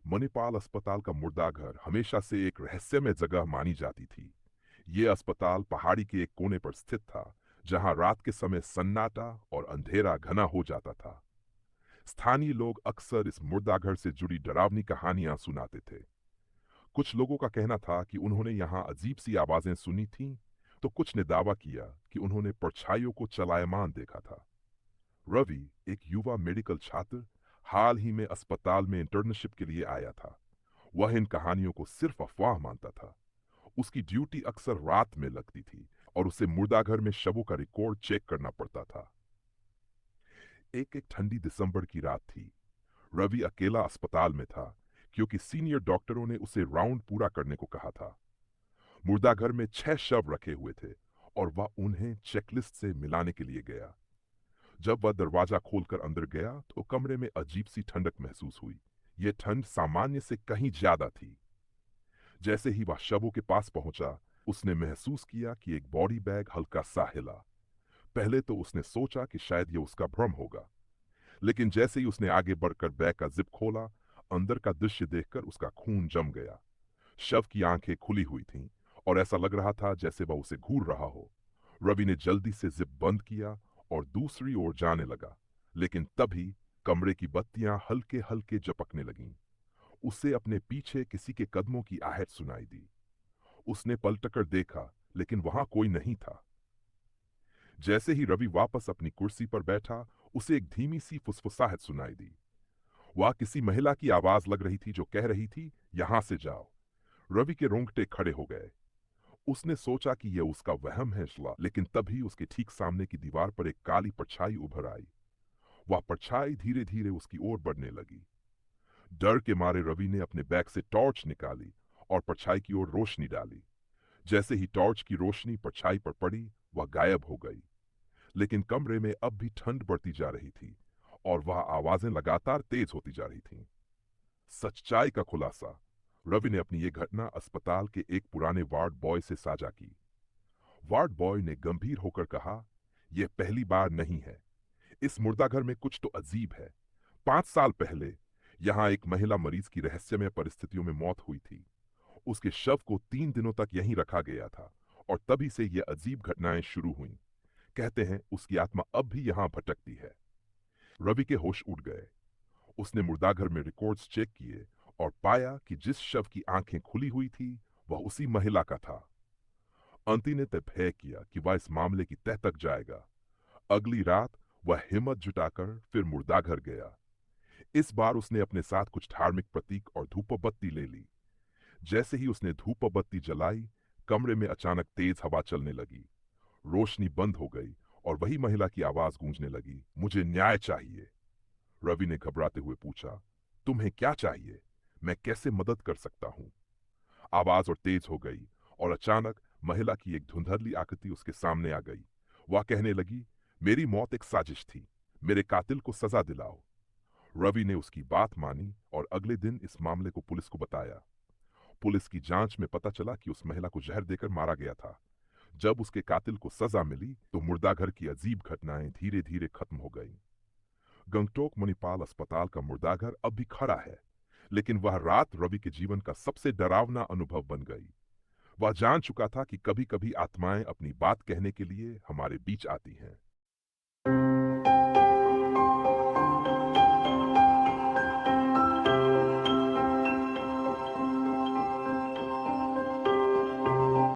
मणिपाल अस्पताल का मुर्दाघर हमेशा से एक रहस्यमय जगह मानी जाती थी। ये अस्पताल पहाड़ी के एक कोने पर स्थित था, जहां रात के समय सन्नाटा और अंधेरा घना हो जाता था। स्थानीय लोग अक्सर इस मुर्दाघर से जुड़ी डरावनी कहानियां सुनाते थे। कुछ लोगों का कहना था कि उन्होंने यहाँ अजीब सी आवाजें सुनी थीं, तो कुछ ने दावा किया कि उन्होंने परछाइयों को चलायमान देखा था। रवि, एक युवा मेडिकल छात्र, हाल ही में अस्पताल में इंटर्नशिप के लिए आया था। वह इन कहानियों को सिर्फ अफवाह मानता था। उसकी ड्यूटी अक्सर रात में लगती थी और उसे मुर्दाघर में शवों का रिकॉर्ड चेक करना पड़ता था। एक एक ठंडी दिसंबर की रात थी। रवि अकेला अस्पताल में था, क्योंकि सीनियर डॉक्टरों ने उसे राउंड पूरा करने को कहा था। मुर्दाघर में 6 शव रखे हुए थे और वह उन्हें चेकलिस्ट से मिलाने के लिए गया। जब वह दरवाजा खोलकर अंदर गया तो कमरे में अजीब सी ठंडक महसूस हुई। यह ठंड सामान्य से कहीं ज्यादा थी। जैसे ही वह शवों के पास पहुंचा, उसने महसूस किया कि एक बॉडी बैग हल्का सा हिला। पहले तो उसने सोचा कि शायद यह उसका भ्रम होगा, लेकिन जैसे ही उसने आगे बढ़कर बैग का जिप खोला, अंदर का दृश्य देखकर उसका खून जम गया। शव की आंखें खुली हुई थीं और ऐसा लग रहा था जैसे वह उसे घूर रहा हो। रवि ने जल्दी से जिप बंद किया और दूसरी ओर जाने लगा, लेकिन तभी कमरे की बत्तियां हल्के हल्के झपकने लगीं। उसे अपने पीछे किसी के कदमों की आहट सुनाई दी। उसने पलटकर देखा, लेकिन वहां कोई नहीं था। जैसे ही रवि वापस अपनी कुर्सी पर बैठा, उसे एक धीमी सी फुसफुसाहट सुनाई दी। वह किसी महिला की आवाज लग रही थी जो कह रही थी, यहां से जाओ। रवि के रोंगटे खड़े हो गए। उसने सोचा कि यह उसका वहम है, लेकिन तभी उसके ठीक सामने की दीवार पर एक काली परछाई उभर आई। वह परछाई धीरे धीरे उसकी ओर बढ़ने लगी। डर के मारे रवि ने अपने बैग से टॉर्च निकाली और परछाई की ओर रोशनी डाली। जैसे ही टॉर्च की रोशनी परछाई पर पड़ी, वह गायब हो गई। लेकिन कमरे में अब भी ठंड बढ़ती जा रही थी और वह आवाजें लगातार तेज होती जा रही थीं। सच्चाई का खुलासा। रवि ने अपनी ये घटना अस्पताल के एक पुराने वार्ड बॉय से साझा की। वार्ड बॉय ने गंभीर होकर कहा, यह पहली बार नहीं है। इस मुर्दाघर में कुछ तो अजीब है। 5 साल पहले यहाँ एक महिला मरीज की रहस्यमय परिस्थितियों में मौत हुई थी। उसके शव को 3 दिनों तक यहीं रखा गया था और तभी से ये अजीब घटनाएं शुरू हुईं। कहते हैं उसकी आत्मा अब भी यहाँ भटकती है। रवि के होश उड़ गए। उसने मुर्दाघर में रिकॉर्ड्स चेक किए और पाया कि जिस शव की आंखें खुली हुई थी, वह उसी महिला का था। अंती ने तय किया कि वह इस मामले की तह तक जाएगा। अगली रात वह हिम्मत जुटाकर फिर मुर्दाघर गया। इस बार उसने अपने साथ कुछ धार्मिक प्रतीक और धूपबत्ती ले ली। जैसे ही उसने धूपबत्ती जलाई, कमरे में अचानक तेज हवा चलने लगी। रोशनी बंद हो गई और वही महिला की आवाज गूंजने लगी, मुझे न्याय चाहिए। रवि ने घबराते हुए पूछा, तुम्हें क्या चाहिए? मैं कैसे मदद कर सकता हूं? आवाज और तेज हो गई और अचानक महिला की एक धुंधली आकृति उसके सामने आ गई। वह कहने लगी, मेरी मौत एक साजिश थी। मेरे कातिल को सजा दिलाओ। रवि ने उसकी बात मानी और अगले दिन इस मामले को पुलिस को बताया। पुलिस की जांच में पता चला कि उस महिला को जहर देकर मारा गया था। जब उसके कातिल को सजा मिली तो मुर्दाघर की अजीब घटनाएं धीरे धीरे खत्म हो गईं। गंगटोक मणिपाल अस्पताल का मुर्दाघर अब भी खड़ा है, लेकिन वह रात रवि के जीवन का सबसे डरावना अनुभव बन गई। वह जान चुका था कि कभी कभी आत्माएं अपनी बात कहने के लिए हमारे बीच आती हैं।